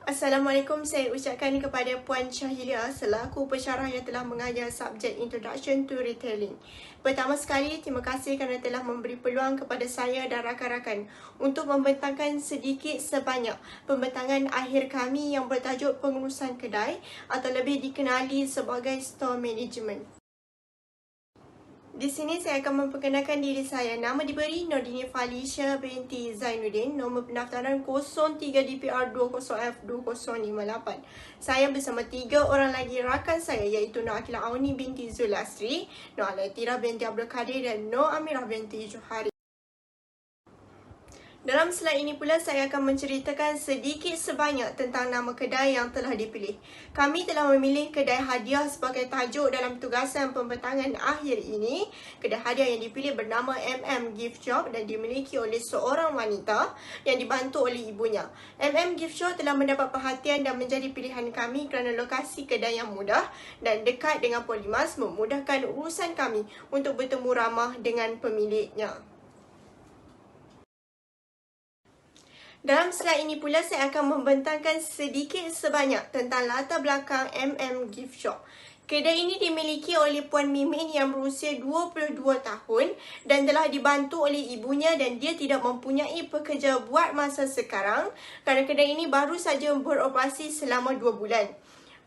Assalamualaikum, saya ucapkan kepada Puan Syahilia selaku pensyarah yang telah mengajar subjek Introduction to Retailing. Pertama sekali, terima kasih kerana telah memberi peluang kepada saya dan rakan-rakan untuk membentangkan sedikit sebanyak pembentangan akhir kami yang bertajuk pengurusan kedai atau lebih dikenali sebagai store management. Di sini saya akan memperkenalkan diri saya. Nama diberi Nordini Felicia binti Zainuddin. Nombor pendaftaran 03 DPR 20F2058. Saya bersama 3 orang lagi rakan saya iaitu Nur Akilah Auni binti Zul Asri, Nur Alatira binti Abdul Qadir dan Nur Amirah binti Johari. Dalam slide ini pula saya akan menceritakan sedikit sebanyak tentang nama kedai yang telah dipilih. Kami telah memilih kedai hadiah sebagai tajuk dalam tugasan pembentangan akhir ini. Kedai hadiah yang dipilih bernama MM Gift Shop dan dimiliki oleh seorang wanita yang dibantu oleh ibunya. MM Gift Shop telah mendapat perhatian dan menjadi pilihan kami kerana lokasi kedai yang mudah dan dekat dengan Polimas memudahkan urusan kami untuk bertemu ramah dengan pemiliknya. Dalam slide ini pula saya akan membentangkan sedikit sebanyak tentang latar belakang MM Gift Shop. Kedai ini dimiliki oleh Puan Mimin yang berusia 22 tahun dan telah dibantu oleh ibunya dan dia tidak mempunyai pekerja buat masa sekarang kerana kedai ini baru saja beroperasi selama 2 bulan.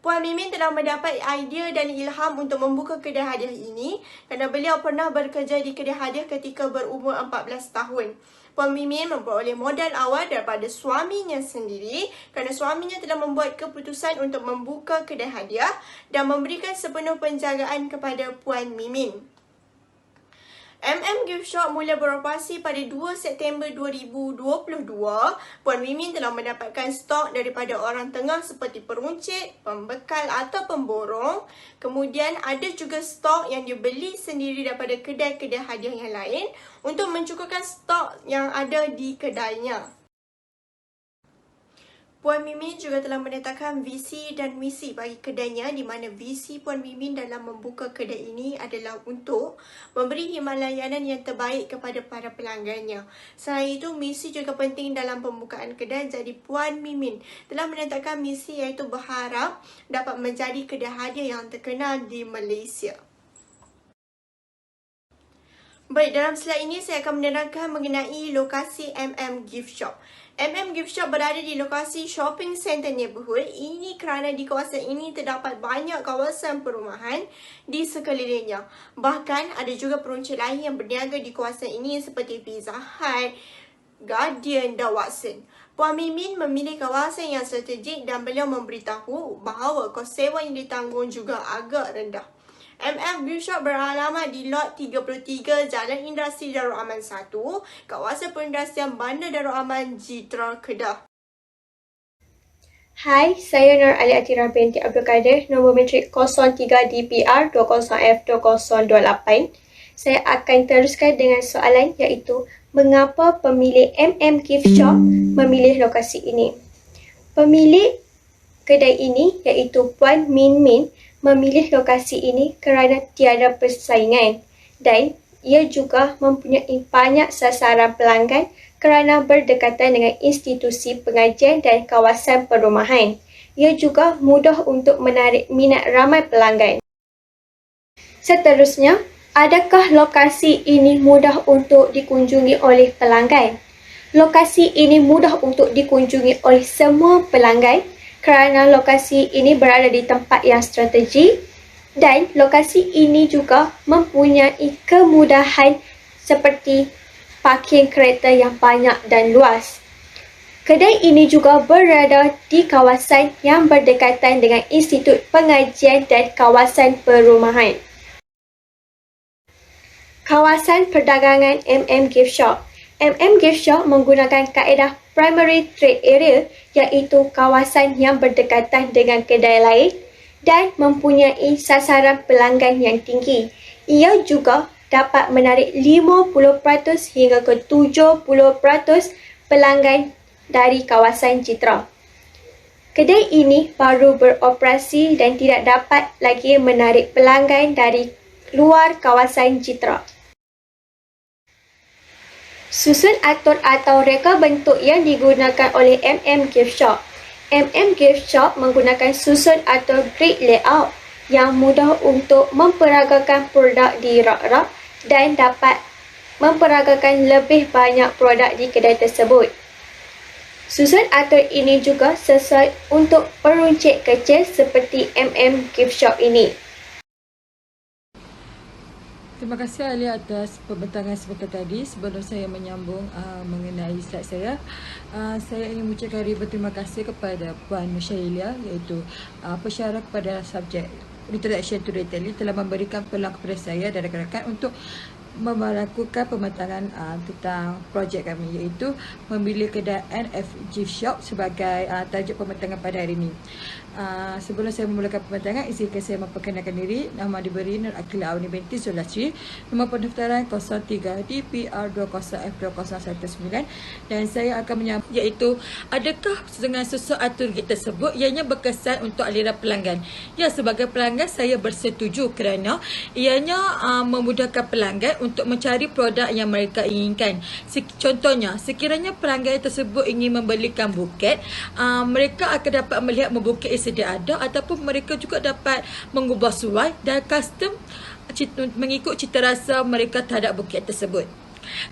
Puan Mimin telah mendapat idea dan ilham untuk membuka kedai hadiah ini kerana beliau pernah bekerja di kedai hadiah ketika berumur 14 tahun. Puan Mimin memperoleh modal awal daripada suaminya sendiri kerana suaminya telah membuat keputusan untuk membuka kedai hadiah dan memberikan sepenuh penjagaan kepada Puan Mimin. MM Gift Shop mula beroperasi pada 2 September 2022. Puan Mimin telah mendapatkan stok daripada orang tengah seperti peruncit, pembekal atau pemborong. Kemudian ada juga stok yang dibeli sendiri daripada kedai-kedai hadiah yang lain untuk mencukupkan stok yang ada di kedainya. Puan Mimin juga telah menetapkan visi dan misi bagi kedainya di mana visi Puan Mimin dalam membuka kedai ini adalah untuk memberi khidmat layanan yang terbaik kepada para pelanggannya. Selain itu, misi juga penting dalam pembukaan kedai. Jadi Puan Mimin telah menetapkan misi iaitu berharap dapat menjadi kedai hadiah yang terkenal di Malaysia. Baik, dalam slide ini saya akan menerangkan mengenai lokasi MM Gift Shop. MM Gift Shop berada di lokasi Shopping Center Neighbourhood. Ini kerana di kawasan ini terdapat banyak kawasan perumahan di sekelilingnya. Bahkan ada juga peruncit lain yang berniaga di kawasan ini seperti Pizza Hut, Guardian dan Watson. Puan Mimin memilih kawasan yang strategik dan beliau memberitahu bahawa kos sewa yang ditanggung juga agak rendah. MM Gift Shop beralamat di lot 33 Jalan Industri Darul Aman 1, kawasan perindustrian Bandar Darul Aman, Jitra, Kedah. Hai, saya Nur Alatira binti Abdul Qadir, nombor metrik 03 DPR 20F2028. Saya akan teruskan dengan soalan iaitu mengapa pemilik MM Gift Shop memilih lokasi ini. Pemilik kedai ini iaitu Puan Mimin memilih lokasi ini kerana tiada persaingan dan ia juga mempunyai banyak sasaran pelanggan kerana berdekatan dengan institusi pengajian dan kawasan perumahan. Ia juga mudah untuk menarik minat ramai pelanggan. Seterusnya, adakah lokasi ini mudah untuk dikunjungi oleh pelanggan? Lokasi ini mudah untuk dikunjungi oleh semua pelanggan kerana lokasi ini berada di tempat yang strategi dan lokasi ini juga mempunyai kemudahan seperti parking kereta yang banyak dan luas. Kedai ini juga berada di kawasan yang berdekatan dengan institut pengajian dan kawasan perumahan. Kawasan perdagangan MM Gift Shop. MM Gift Shop menggunakan kaedah primary trade area iaitu kawasan yang berdekatan dengan kedai lain dan mempunyai sasaran pelanggan yang tinggi. Ia juga dapat menarik 50% hingga ke 70% pelanggan dari kawasan Jitra. Kedai ini baru beroperasi dan tidak dapat lagi menarik pelanggan dari luar kawasan Jitra. Susun atur atau reka bentuk yang digunakan oleh MM Gift Shop. Gift Shop menggunakan susun atau grid layout yang mudah untuk memperagakan produk di rak-rak dan dapat memperagakan lebih banyak produk di kedai tersebut. Susun atur ini juga sesuai untuk peruncit kecil seperti Gift Shop ini. Terima kasih Ali atas pembentangan sebentar tadi. Sebelum saya menyambung mengenai slide saya ingin mengucapkan ribuan terima kasih kepada Puan Nushailia, iaitu pensyarah kepada subjek Introduction to Retailing, telah memberikan peluang kepada saya dan rakan-rakan untuk melakukan pembentangan tentang projek kami, iaitu memilih kedai NF Gift Shop sebagai tajuk pembentangan pada hari ini. Sebelum saya memulakan pembentangan, izinkan saya memperkenalkan diri. Nama diberi Nur Aqilah Awni binti Zulastri. Nombor pendaftaran 03 DPR 20F20119, dan saya akan menyambung, iaitu adakah dengan sesuatu tersebut ianya berkesan untuk aliran pelanggan? Ya, sebagai pelanggan saya bersetuju kerana ianya memudahkan pelanggan untuk mencari produk yang mereka inginkan. Contohnya, sekiranya pelanggan tersebut ingin membelikan buket, mereka akan dapat melihat buket yang sedia ada, ataupun mereka juga dapat mengubah suai dan custom mengikut cita rasa mereka terhadap buket tersebut.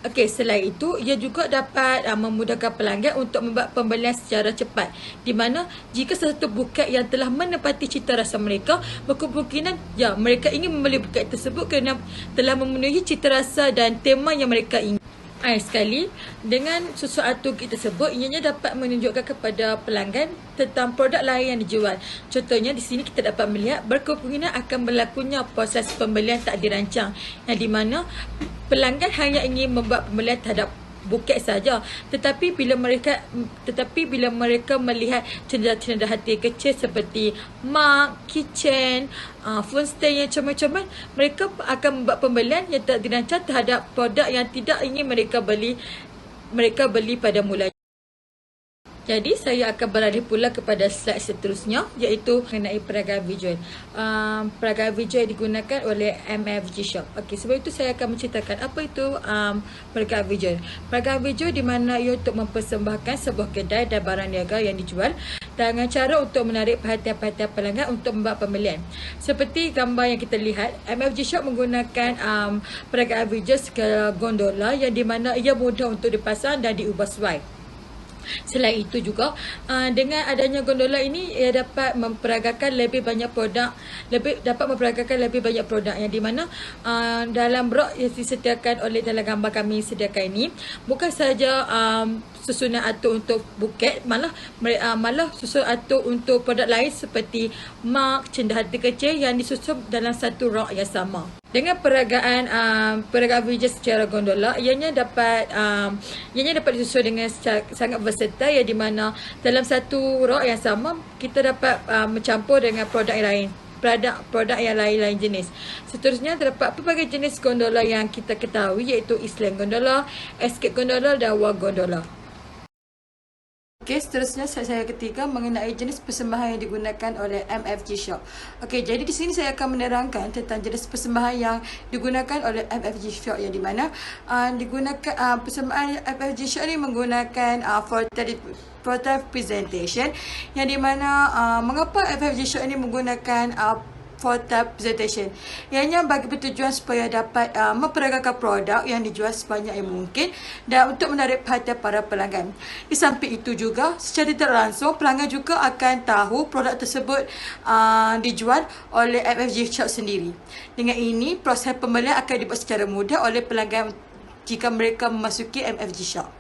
Okey, selain itu, ia juga dapat memudahkan pelanggan untuk membuat pembelian secara cepat, di mana jika sesuatu buket yang telah menepati cita rasa mereka, berkemungkinan mereka ingin membeli buket tersebut kerana telah memenuhi cita rasa dan tema yang mereka ingin. Sekali, dengan sesuatu tersebut, ianya dapat menunjukkan kepada pelanggan tentang produk lain yang dijual. Contohnya, di sini kita dapat melihat berkemungkinan akan berlakunya proses pembelian tak dirancang, yang di mana pelanggan hanya ingin membuat pembelian terhadap buket saja, tetapi bila mereka melihat cenderan hati kecil seperti mug, kitchen, phone stand yang comel-comel, mereka akan membuat pembelian yang tak dirancang terhadap produk yang tidak ingin mereka beli pada mulanya. Jadi saya akan beralih pula kepada slide seterusnya, iaitu mengenai peragaan visual. Peragaan visual digunakan oleh MFG Shop. Okey, sebab itu saya akan menceritakan apa itu peragaan visual. Peragaan visual di mana ia untuk mempersembahkan sebuah kedai dan barang niaga yang dijual dengan cara untuk menarik perhatian pelanggan untuk membuat pembelian. Seperti gambar yang kita lihat, MFG Shop menggunakan peragaan visual skala gondola yang di mana ia mudah untuk dipasang dan diubah suai. Selain itu juga, dengan adanya gondola ini, ia dapat memperagakan lebih banyak produk yang di mana dalam brok yang disediakan oleh dalam gambar kami sediakan ini, bukan saja susunan atur untuk buket, malah susun atur untuk produk lain seperti mug, cenderan hati kecil yang disusun dalam satu rok yang sama. Dengan peragaan visual secara gondola, ianya dapat disusun dengan sangat versatile, yang di mana dalam satu rok yang sama kita dapat mencampur dengan produk yang lain. Produk yang lain-lain jenis. Seterusnya, terdapat pelbagai jenis gondola yang kita ketahui, iaitu Island Gondola, Escape Gondola dan Wall Gondola. Okey, seterusnya saya ketiga mengenai jenis persembahan yang digunakan oleh MFG Shop. Okey, jadi di sini saya akan menerangkan tentang jenis persembahan yang digunakan oleh MFG Shop, yang di mana persembahan MFG Shop ini menggunakan photo presentation, yang di mana mengapa MFG Shop ini menggunakan photo presentation. Ianya bagi bertujuan supaya dapat memperagakan produk yang dijual sebanyak yang mungkin dan untuk menarik perhatian para pelanggan. Di samping itu juga, secara tidak langsung, pelanggan juga akan tahu produk tersebut dijual oleh MFG Shop sendiri. Dengan ini, proses pembelian akan dibuat secara mudah oleh pelanggan jika mereka memasuki MFG Shop.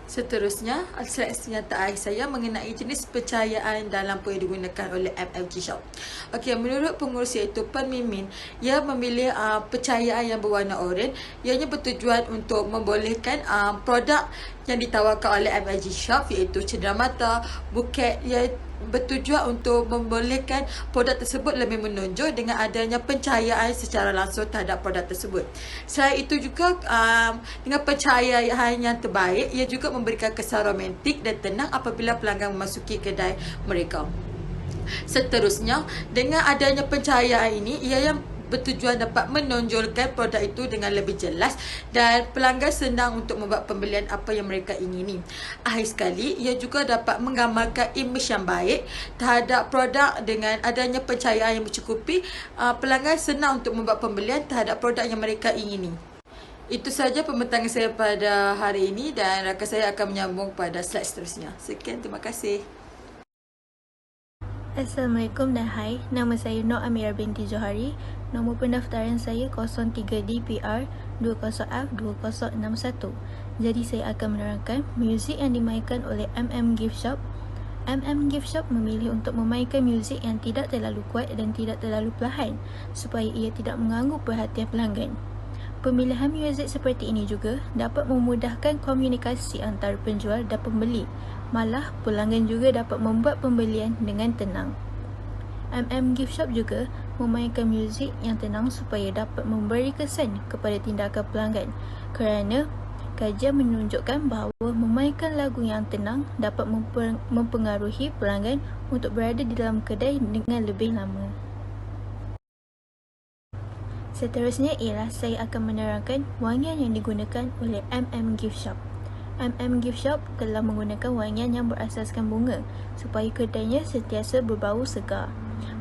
Seterusnya, slide pernyataan saya mengenai jenis percayaan dalam lampu yang digunakan oleh MFG Shop. Okey, menurut pengurus iaitu Puan Mimin, ia memilih percayaan yang berwarna oranye. Ianya bertujuan untuk membolehkan produk yang ditawarkan oleh MFG Shop, iaitu cenderamata, buket, yang bertujuan untuk membolehkan produk tersebut lebih menonjol dengan adanya pencahayaan secara langsung terhadap produk tersebut. Selain itu juga, dengan pencahayaan yang terbaik, ia juga memberikan kesan romantik dan tenang apabila pelanggan memasuki kedai mereka. Seterusnya, dengan adanya pencahayaan ini, ia yang bertujuan dapat menonjolkan produk itu dengan lebih jelas dan pelanggan senang untuk membuat pembelian apa yang mereka ingini. Akhir sekali, ia juga dapat menggambarkan imej yang baik terhadap produk. Dengan adanya pencahayaan yang mencukupi, pelanggan senang untuk membuat pembelian terhadap produk yang mereka ingini. Itu sahaja pembentangan saya pada hari ini dan rakan saya akan menyambung pada slide seterusnya. Sekian, terima kasih. Assalamualaikum dan hai, nama saya Nur Amira binti Johari. Nombor pendaftaran saya 03DPR 20F2061. Jadi saya akan menerangkan muzik yang dimainkan oleh Gift Shop. Gift Shop memilih untuk memainkan muzik yang tidak terlalu kuat dan tidak terlalu perlahan supaya ia tidak mengganggu perhatian pelanggan. Pemilihan muzik seperti ini juga dapat memudahkan komunikasi antara penjual dan pembeli. Malah, pelanggan juga dapat membuat pembelian dengan tenang. Gift Shop juga memainkan muzik yang tenang supaya dapat memberi kesan kepada tindakan pelanggan. Kerana kajian menunjukkan bahawa memainkan lagu yang tenang dapat mempengaruhi pelanggan untuk berada di dalam kedai dengan lebih lama. Seterusnya ialah saya akan menerangkan wangian yang digunakan oleh Gift Shop. Gift Shop telah menggunakan wangian yang berasaskan bunga supaya kedainya sentiasa berbau segar.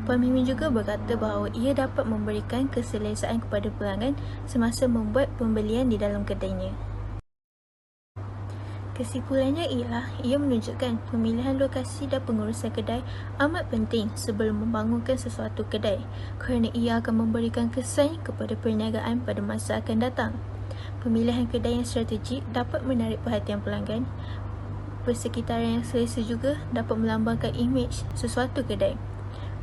Puan Mimin juga berkata bahawa ia dapat memberikan keselesaan kepada pelanggan semasa membuat pembelian di dalam kedainya. Kesimpulannya ialah ia menunjukkan pemilihan lokasi dan pengurusan kedai amat penting sebelum membangunkan sesuatu kedai kerana ia akan memberikan kesan kepada perniagaan pada masa akan datang. Pemilihan kedai yang strategik dapat menarik perhatian pelanggan. Persekitaran yang selesa juga dapat melambangkan imej sesuatu kedai.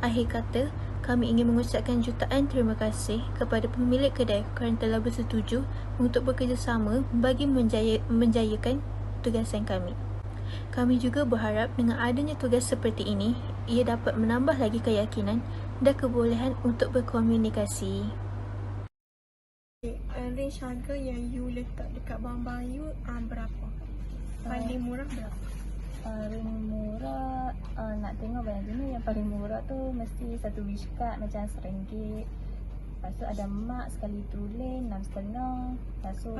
Akhir kata, kami ingin mengucapkan jutaan terima kasih kepada pemilik kedai kerana telah bersetuju untuk bekerjasama bagi menjayakan tugasan kami. Kami juga berharap dengan adanya tugas seperti ini, ia dapat menambah lagi keyakinan dan kebolehan untuk berkomunikasi. Range harga yang you letak dekat bawah you berapa? Paling murah berapa? Paling murah nak tengok banyak jenis. Yang paling murah tu mesti satu wish card macam RM1. Lepas tu ada mak sekali tulen RM6.5. Lepas tu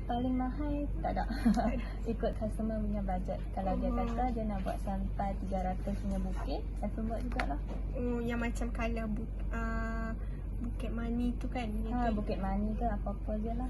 paling mahal tak ada. Ikut customer punya budget. Kalau dia kata dia nak buat sampai 300 punya bukit, saya buat jugalah. Oh, yang macam colour Bukit Mani tu kan? Bukit Mani ke apa-apa je lah.